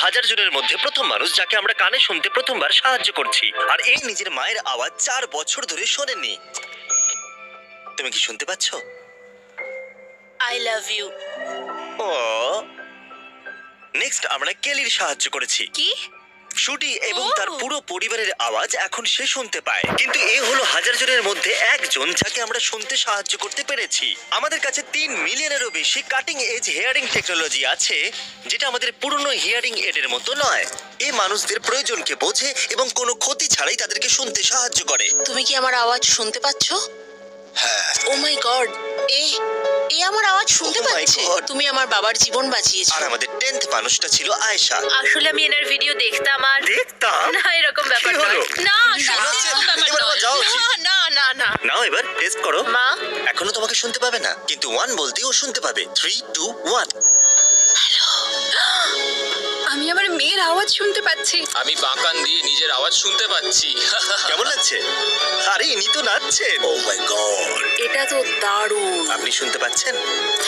হাজার জনের মধ্যে প্রথম মানুষ যাকে আমরা কানে শুনতে প্রথমবার সাহায্য করছি, আর এই নিজের মায়ের আওয়াজ 4 বছর ধরে শোনেনি। তুমি কি শুনতে পাচ্ছ? I love you. ও, নেক্সট আমরা কেলির সাহায্য করেছি। কি? শুটি এবং তার পুরো পরিবারের আওয়াজ এখন সে শুনতে পায়, কিন্তু এ হলো হাজার জনের মধ্যে একজন যাকে আমরা শুনতে সাহায্য করতে পেরেছি। আমাদের কাছে 3 মিলিয়নেরও বেশি কাটিং এজ হিয়ারিং টেকনোলজি আছে, যেটা আমাদের পুরনো হিয়ারিং এডের মতো নয়। এই মানুষদের প্রয়োজনকে বোঝে এবং কোনো ক্ষতি ছাড়াই তাদেরকে শুনতে সাহায্য করে। তুমি কি আমার আওয়াজ শুনতে পাচ্ছ? হ্যাঁ। ও মাই গড, এ আমার আওয়াজ শুনতে Oh my পাচ্ছে। God! তুমি আমার বাবার জীবন বাঁচিয়েছো। আর আমাদের 10th মানুষটা ছিল আয়েশা। আসলে আমি এনার ভিডিও দেখতাম আর দেখতাম। না এরকম ব্যাপার কি হলো? নয়। না শোনাচ্ছে? সত্যি এরকম ব্যাপার এবার আমার নয়। যাওয়া উচিত। না না না। নাও এবার টেস্ট করো। মা এখনো তোমাকে শুনতে পাবে না, কিন্তু 1 বলতেই ও শুনতে পাবে। 3, 2, 1। আমি আমার মেয়ের আওয়াজ শুনতে পাচ্ছি। আমি বাঁকান দিয়ে নিজের আওয়াজ শুনতে পাচ্ছি। কেমন লাগছে? আরে ইনি তো নাচছেন। ও মাই গড, এটা তো দারুণ। আপনি শুনতে পাচ্ছেন?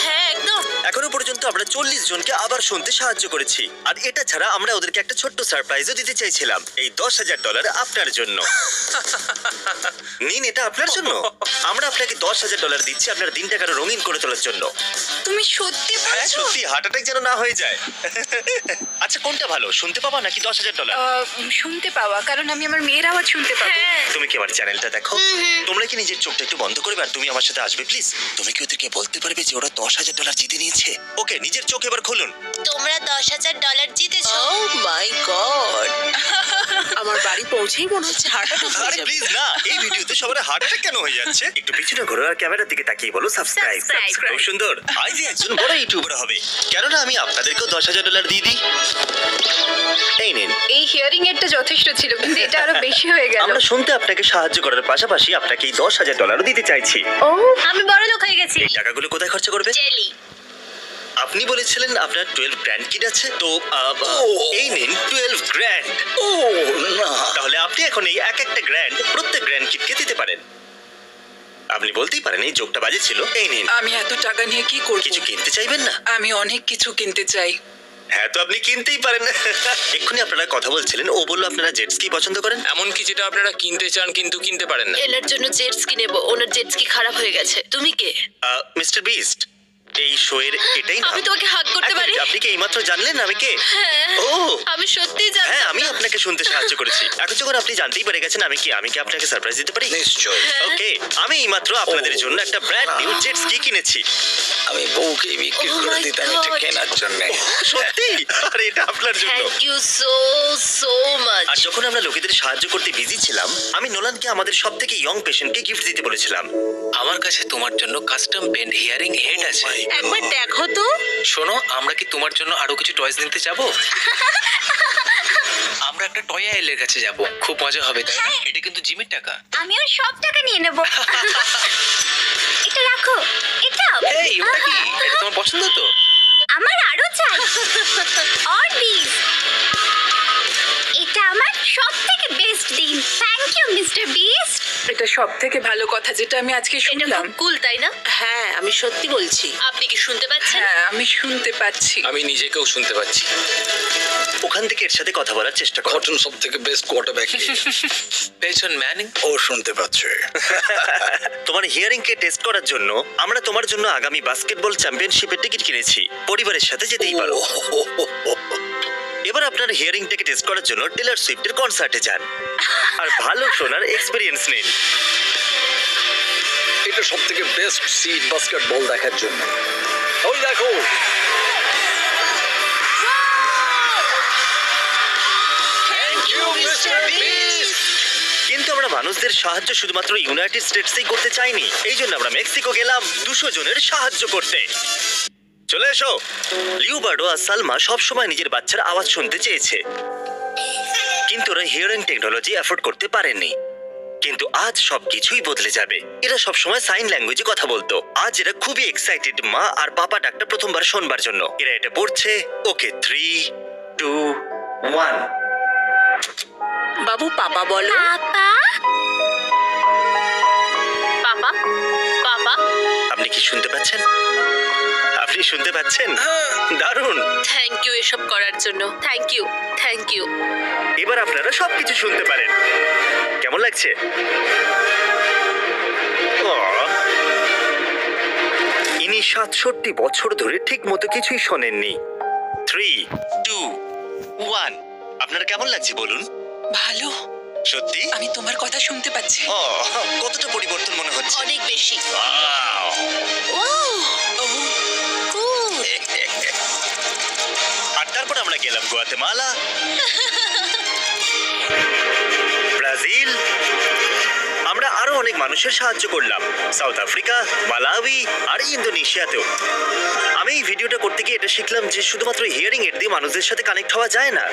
হ্যাঁ একদম। এখনো পর্যন্ত আমরা 40 জনকে আবার শুনতে সাহায্য করেছি, আর এটা ছাড়া আমরা ওদেরকে একটা ছোট্ট সারপ্রাইজও দিতে চাইছিলাম। এই $10,000 আপনার জন্য। নিন, এটা আপনার জন্য। আমরা আপনাকে $10,000 দিচ্ছি আপনার দিনটাকে আরো রঙিন করে তোলার জন্য। তুমি সত্যি হ্যাঁ বলছো? সত্যি, হার্ট অ্যাটাক যেন না হয়ে যায়। আচ্ছা, কোনটা ভালো, শুনতে পাওয়া নাকি $10,000? শুনতে পাওয়া, কারণ আমি আমার মেয়ের আওয়াজ শুনতে পাবো। হ্যাঁ তুমি কি আমার চ্যানেলটা দেখো? তোমরা কি নিজের চোখটা একটু বন্ধ করবে আর তুমি আমার সাথে আসবে প্লিজ? তুমি কি ওদেরকে বলতে পারবে যে ওরা $10,000 জিতে নিয়েছে? ওকে, নিজের চোখ এবার খুলুন। তোমরা $10,000 জিতেছো। ও মাই গড। আমার বাড়ি পৌঁছেই মনে হচ্ছে হার্ট অ্যাটাক হয়ে আরে যাবে। প্লিজ না, এই ভিডিওতে সবার হার্ট অ্যাটাক কেন হয়ে যাচ্ছে? একটু পিছনে ঘোরো আর ক্যামেরার দিকে তাকিয়ে বলো সাবস্ক্রাইব। Subscribe. খুব সুন্দর। আজ একজন বড় ইউটিউবার হবে, কেননা আমি আপনাদেরকেও $10,000 দিয়ে দিই। এই নিন। এই হিয়ারিং এডটা যথেষ্ট ছিল, কিন্তু এটা আরো বেশি হয়ে গেল। আমরা শুনতে আপনাকে সাহায্য করার পাশাপাশি আপনাকে এই $10,000 দিতে চাইছি। ও আমি বড় লোক হয়ে গেছি। এই টাকাগুলো কোথায় খরচা করবে? জেলি। আপনি বলেছিলেন আপনার 12 গ্র্যান্ড কিড আছে, তো এই নিন 12 গ্র্যান্ড। ও না, তাহলে আপনি এখন এই একটা গ্র্যান্ড প্রত্যেক গ্র্যান্ড কিডকে দিতে পারেন। আপনি বলতেই পারেন এই যোগটা বাজে ছিল। এই নিন। আমি এত টাকা নিয়ে কি করব? কিছু কিনতে চাইবেন না? আমি অনেক কিছু কিনতে চাই। হ্যাঁ, তো আপনি কিনতেই পারেন। এক্ষুনি আপনারা কথা বলছিলেন, ও বললো আপনারা জেট স্কি পছন্দ করেন। এমনকি যেটা আপনারা কিনতে চান কিন্তু কিনতে পারেন না। এনার জন্য জেট স্কি নেব। ওনার জেট স্কি খারাপ হয়ে গেছে। তুমি কে? মিস্টার বিস্ট, এই শো এর এটাই না। আমি তোমাকে হাগ করতে পারি? আপনি কি এইমাত্র জানলেন আমি কে? হ্যাঁ। ও আমি সত্যিই জানতাম হ্যাঁ, আমি না। আপনাকে শুনতে সাহায্য করেছি। এখন যখন আপনি জানতেই পেরে গেছেন আমি কি, আমি কি আপনাকে সারপ্রাইজ দিতে পারি? নিশ্চয়ই। ওকে, আমি এইমাত্র আপনাদের জন্য একটা ব্র্যান্ড নিউ জেট স্কি কিনেছি। আমি বউকে বিক্রি Oh করে my দিতাম এটা God! কেনার জন্য। সত্যি? আর এটা আপনার জন্য। Thank you so much. আর যখন আমরা লোকেদের সাহায্য করতে বিজি ছিলাম, আমি নোলানকে আমাদের সবথেকে ইয়ং পেশেন্টকে গিফট দিতে বলেছিলাম। আমার কাছে তোমার জন্য কাস্টম পেন্ট হিয়ারিং হেড আছে। একবার দেখো তো। শোনো, আমরা কি তোমার জন্য আরো কিছু টয়স নিতে যাবো? আমরা একটা টয় আইলের কাছে যাব, খুব মজা হবে, তাই না? এটা কিন্তু জিমির টাকা। আমি ওর সব টাকা নিয়ে নেব। এটা রাখো। এটা এই ওটা কি? এটা তোমার পছন্দ তো? আমার আরো চাই। আর প্লিজ। এটা আমার সবথেকে বেস্ট দিন। Thank you mister Beast. এটা সব থেকে ভালো কথা যেটা আমি আজকে এটা শুনলাম। খুব কুল, তাই না? হ্যাঁ, আমি সত্যি বলছি। আপনি কি শুনতে পাচ্ছেন? হ্যাঁ, আমি শুনতে পাচ্ছি। আমি নিজেকেও শুনতে পাচ্ছি। ওখান থেকে এর সাথে কথা বলার চেষ্টা করো। কটন সব থেকে বেস্ট কোয়ার্টারব্যাক। পেছন ম্যানিং ও শুনতে পাচ্ছে। তোমার হিয়ারিং কে টেস্ট করার জন্য আমরা তোমার জন্য আগামী বাস্কেটবল চ্যাম্পিয়নশিপের টিকিট কিনেছি। পরিবারের সাথে যেতেই পারো। এবার আপনার হিয়ারিংটাকে টেস্ট করার জন্য টেলর সুইফটের কনসার্টে যান আর ভালো শোনার এক্সপেরিয়েন্স নিন। এটা সব থেকে বেস্ট সিট বাস্কেটবল দেখার জন্য। ওই দেখো, কিন্তু আমরা মানুষদের সাহায্য শুধুমাত্র ইউনাইটেড স্টেটসেই করতে চাইনি। এই জন্য আমরা মেক্সিকো গেলাম 200 জনের সাহায্য করতে। চলে এসো। লিওবার্ডো আর সালমা সবসময় নিজের বাচ্চার আওয়াজ শুনতে চেয়েছে, কিন্তু ওরা হিয়ারিং টেকনোলজি অ্যাফোর্ড করতে পারেনি। কিন্তু আজ সবকিছুই বদলে যাবে। এরা সবসময় সাইন ল্যাঙ্গুয়েজে কথা বলতো। আজ এরা খুবই এক্সাইটেড মা আর পাপা ডাকটা প্রথমবার শোনবার জন্য। এরা এটা পড়ছে। ওকে, 3, 2, 1। বাবু পাপা বলো। পাপা। পাপা। পাপা। আপনি কি শুনতে পাচ্ছেন? আপনি শুনতে পাচ্ছেন? দারুণ। থ্যাংক ইউ এসব করার জন্য। Thank you, thank you. এবার আপনারা সবকিছু শুনতে পারেন। কেমন লাগছে? ইনি 67 বছর ধরে ঠিক মতো কিছুই শোনেননি। 3, 2, 1। আপনার কেমন লাগছে বলুন? ভালো, সত্যি? আমি তোমার কথা শুনতে পাচ্ছি। ও, কতটা পরিবর্তন মনে হচ্ছে? অনেক বেশি। Wow! ওয়াও, ও, কুল। আর তারপর আমরা গেলাম গুয়াতেমালা, ব্রাজিল। আমরা আরো অনেক মানুষের সাহায্য করলাম, সাউথ আফ্রিকা, মালাউই আর ইন্দোনেশিয়াতেও। আমি এই ভিডিওটা করতে গিয়ে এটা শিখলাম যে শুধুমাত্র হিয়ারিং এড দিয়ে মানুষদের সাথে কানেক্ট হওয়া যায় না।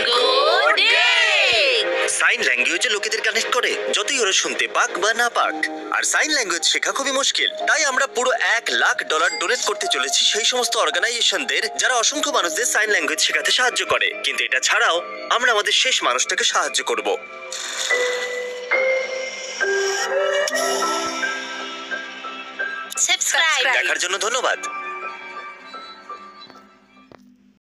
Good day. সাইন ল্যাঙ্গুয়েজে লোকেদের কানেক্ট করে, যতই ওরা শুনতে পাক বা না পাক। আর সাইন ল্যাঙ্গুয়েজ শেখা খুবই মুশকিল, তাই আমরা পুরো $1,00,000 ডোনেট করতে চলেছি সেই সমস্ত অর্গানাইজেশনদের যারা অসংখ্য মানুষদের সাইন ল্যাঙ্গুয়েজ শেখাতে সাহায্য করে। কিন্তু এটা ছাড়াও আমরা আমাদের শেষ মানুষটাকে সাহায্য করব। সাবস্ক্রাইব। দেখার জন্য ধন্যবাদ।